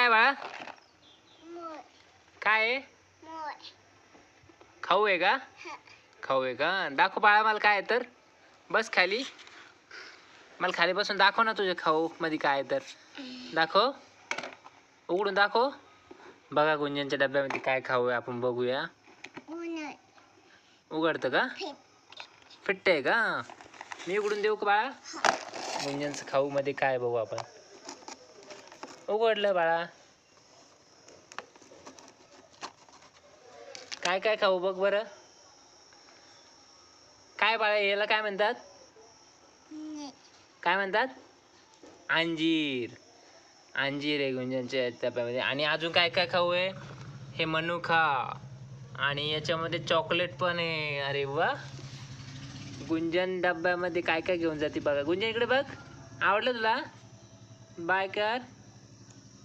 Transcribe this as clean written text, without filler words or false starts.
काय बाळा? काय आहे? खाऊ आहे का? खाऊ आहे का? दाखव बाळा मला काय आहे तर. बस खाली. मला खाली बसून दाखव ना तुझ्या खाऊ मध्ये काय आहे तर. दाखव. उघडून दाखव. बघा गुंजनच्या डब्यामध्ये काय खाऊ आहे आपण बघूया. उघडतं का? फिट्ट आहे का? मी उघडून देऊ का बाळा? गुंजनचं खाऊ मध्ये काय बघू आपण. उघडलं बाळा. काय काय खाऊ बघ बरं. काय बाळा याला काय म्हणतात? काय म्हणतात? अंजीर. अंजीर आहे गुंजनच्या डब्यामध्ये. आणि अजून काय काय खाऊ आहे? हे मनुका आणि याच्यामध्ये चॉकलेट पण आहे. अरे वा. गुंजन डब्यामध्ये काय काय घेऊन जाते बघा. गुंजन इकडे बघ. आवडलं तुला? बाय कर.